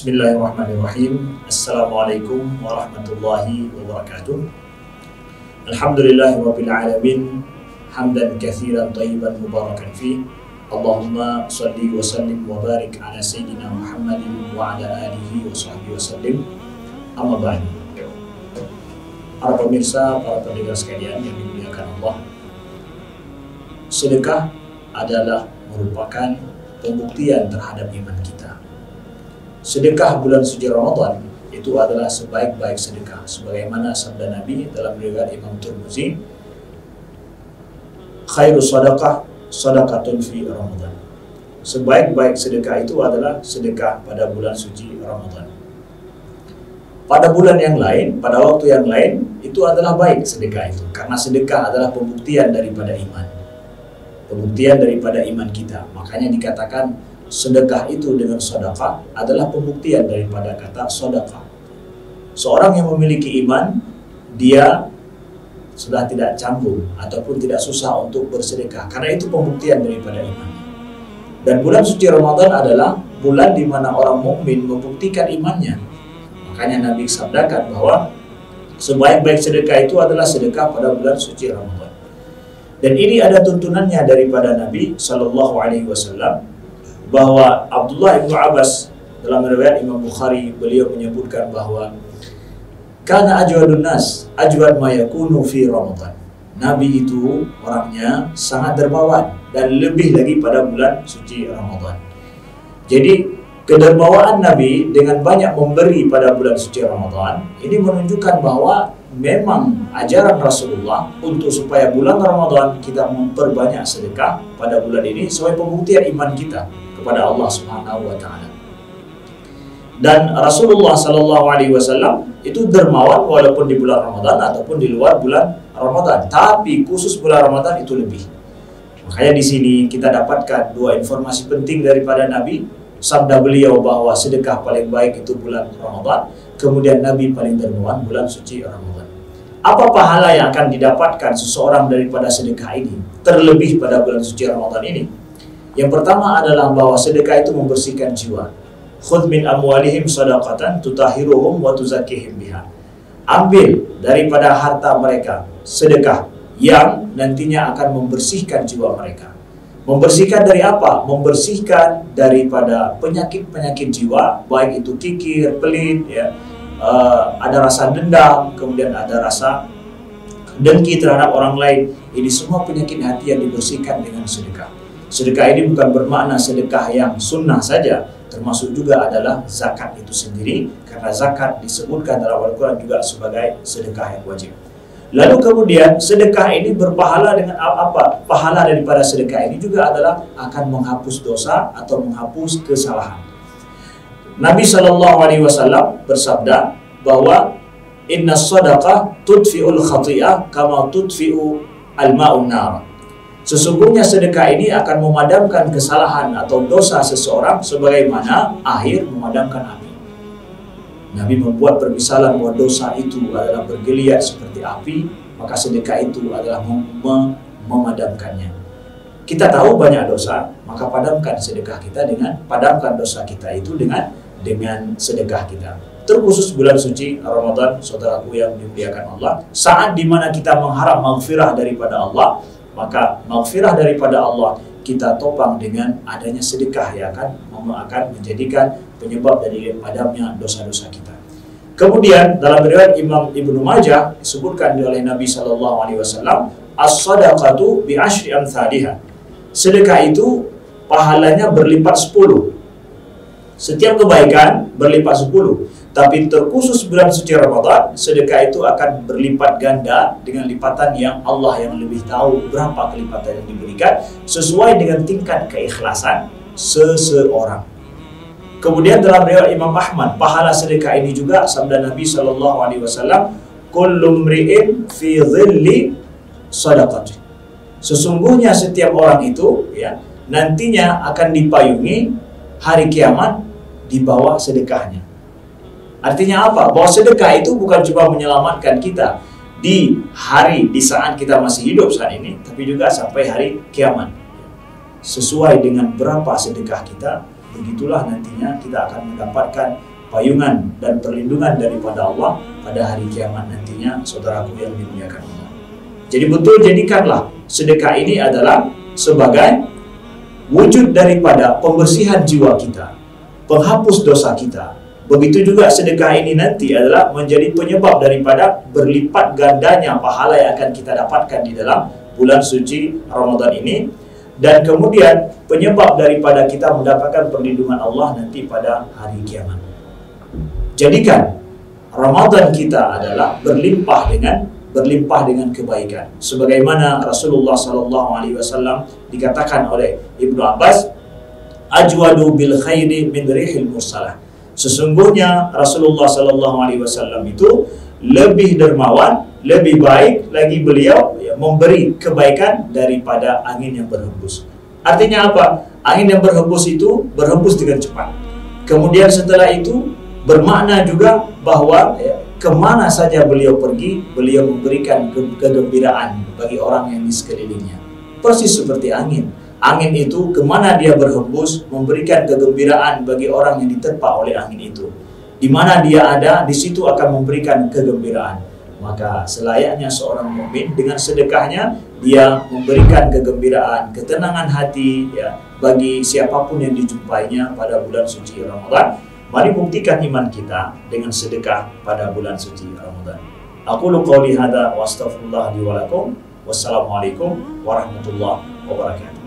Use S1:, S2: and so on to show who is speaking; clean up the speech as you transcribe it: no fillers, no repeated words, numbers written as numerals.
S1: Bismillahirrahmanirrahim. Assalamualaikum warahmatullahi wabarakatuh. Alhamdulillahirabbil alamin. Hamdan katsiran thayyiban mubarakan fi. Allahumma shalli wa sallim wa barik ala sayyidina Muhammadin wa ala alihi wa sahbihi wasallim. Amma ba'du. Para pemirsa, para pendengar sekalian yang dimuliakan Allah, sedekah adalah merupakan pembuktian terhadap iman kita. Sedekah bulan suci Ramadan itu adalah sebaik-baik sedekah, sebagaimana sabda Nabi dalam riwayat Imam Tirmizi, khairus sadaqah sadaqatun fi Ramadan. Sebaik-baik sedekah itu adalah sedekah pada bulan suci Ramadan. Pada bulan yang lain, pada waktu yang lain, itu adalah baik sedekah itu, karena sedekah adalah pembuktian daripada iman. Pembuktian daripada iman kita. Makanya dikatakan sedekah itu dengan sedekah adalah pembuktian daripada kata sedekah. Seorang yang memiliki iman, dia sudah tidak canggung ataupun tidak susah untuk bersedekah, karena itu pembuktian daripada iman. Dan bulan suci Ramadan adalah bulan di mana orang mukmin membuktikan imannya. Makanya Nabi sabdakan bahwa sebaik-baik sedekah itu adalah sedekah pada bulan suci Ramadan. Dan ini ada tuntunannya daripada Nabi Shallallahu Alaihi Wasallam, bahwa Abdullah bin Abbas dalam riwayat Imam Bukhari, beliau menyebutkan bahwa kana ajwadun nas ajwad ma yakunu fi Ramadan. Nabi itu orangnya sangat dermawan dan lebih lagi pada bulan suci Ramadan. Jadi kedermawaan Nabi dengan banyak memberi pada bulan suci Ramadan ini menunjukkan bahwa memang ajaran Rasulullah untuk supaya bulan Ramadan kita memperbanyak sedekah pada bulan ini sebagai pembuktian iman kita kepada Allah Subhanahu wa taala. Dan Rasulullah sallallahu alaihi wasallam itu dermawan walaupun di bulan Ramadan ataupun di luar bulan Ramadan, tapi khusus bulan Ramadan itu lebih. Makanya di sini kita dapatkan dua informasi penting daripada Nabi. Sabda beliau bahwa sedekah paling baik itu bulan Ramadan, kemudian Nabi paling dermawan bulan suci Ramadan. Apa pahala yang akan didapatkan seseorang daripada sedekah ini, terlebih pada bulan suci Ramadan ini? Yang pertama adalah bahwa sedekah itu membersihkan jiwa. Khudh min amwalihim shadaqatan tutahhiruhum wa tuzakkihim biha. Ambil daripada harta mereka sedekah yang nantinya akan membersihkan jiwa mereka. Membersihkan dari apa? Membersihkan daripada penyakit-penyakit jiwa, baik itu kikir, pelit, ya, ada rasa dendam, kemudian ada rasa dengki terhadap orang lain. Ini semua penyakit hati yang dibersihkan dengan sedekah. Sedekah ini bukan bermakna sedekah yang sunnah saja, termasuk juga adalah zakat itu sendiri, karena zakat disebutkan dalam Al-Quran juga sebagai sedekah yang wajib. Lalu kemudian sedekah ini berpahala dengan apa? Pahala daripada sedekah ini juga adalah akan menghapus dosa atau menghapus kesalahan. Nabi Shallallahu Alaihi Wasallam bersabda bahwa inna sadaqah tudfi'ul khati'ah kama tudfi'u al-ma'un nar. Sesungguhnya sedekah ini akan memadamkan kesalahan atau dosa seseorang sebagaimana air memadamkan api. Nabi membuat permisalan bahwa dosa itu adalah bergeliat seperti api, maka sedekah itu adalah memadamkannya. Kita tahu banyak dosa, maka padamkan sedekah kita padamkan dosa kita itu dengan sedekah kita. Terkhusus bulan suci Ramadan, saudaraku yang dimuliakan Allah, saat dimana kita mengharap maghfirah daripada Allah, maka maghfirah daripada Allah kita topang dengan adanya sedekah yang akan menjadikan penyebab dari padamnya dosa-dosa kita. Kemudian dalam riwayat Imam Ibnu Majah disebutkan oleh Nabi Shallallahu Alaihi Wasallam, as-sadaqatu bi asyri amsalihha. Sedekah itu pahalanya berlipat 10. Setiap kebaikan berlipat 10. Tapi terkhusus bulan suci Ramadan, sedekah itu akan berlipat ganda dengan lipatan yang Allah yang lebih tahu berapa kelipatan yang diberikan sesuai dengan tingkat keikhlasan seseorang. Kemudian dalam riwayat Imam Ahmad, pahala sedekah ini juga sabda Nabi Shallallahu Alaihi Wasallam, kullu mri'in fi dhilli sadaqati. Sesungguhnya setiap orang itu ya nantinya akan dipayungi hari kiamat di bawah sedekahnya. Artinya apa? Bahwa sedekah itu bukan cuma menyelamatkan kita di saat kita masih hidup saat ini, tapi juga sampai hari kiamat. Sesuai dengan berapa sedekah kita, begitulah nantinya kita akan mendapatkan payungan dan perlindungan daripada Allah pada hari kiamat nantinya, saudaraku yang dimuliakan Allah. Jadi betul jadikanlah sedekah ini adalah sebagai wujud daripada pembersihan jiwa kita, penghapus dosa kita. Begitu juga sedekah ini nanti adalah menjadi penyebab daripada berlipat gandanya pahala yang akan kita dapatkan di dalam bulan suci Ramadan ini, dan kemudian penyebab daripada kita mendapatkan perlindungan Allah nanti pada hari kiamat. Jadikan Ramadan kita adalah berlimpah dengan kebaikan. Sebagaimana Rasulullah SAW dikatakan oleh Ibnu Abbas, ajwadu bil khairi min rihil mursalah. Sesungguhnya Rasulullah SAW itu lebih dermawan, lebih baik lagi beliau memberi kebaikan daripada angin yang berhembus. Artinya apa? Angin yang berhembus itu berhembus dengan cepat. Kemudian setelah itu bermakna juga bahwa kemana saja beliau pergi, beliau memberikan kegembiraan bagi orang yang di sekelilingnya. Persis seperti angin. Angin itu kemana dia berhembus, memberikan kegembiraan bagi orang yang diterpa oleh angin itu. Di mana dia ada, di situ akan memberikan kegembiraan. Maka selayaknya seorang mukmin dengan sedekahnya, dia memberikan kegembiraan, ketenangan hati ya, bagi siapapun yang dijumpainya pada bulan suci Ramadan. Mari buktikan iman kita dengan sedekah pada bulan suci Ramadan. Aqulu qouli hadza wa astaghfirullah li wa lakum. Wassalamualaikum warahmatullahi wabarakatuh.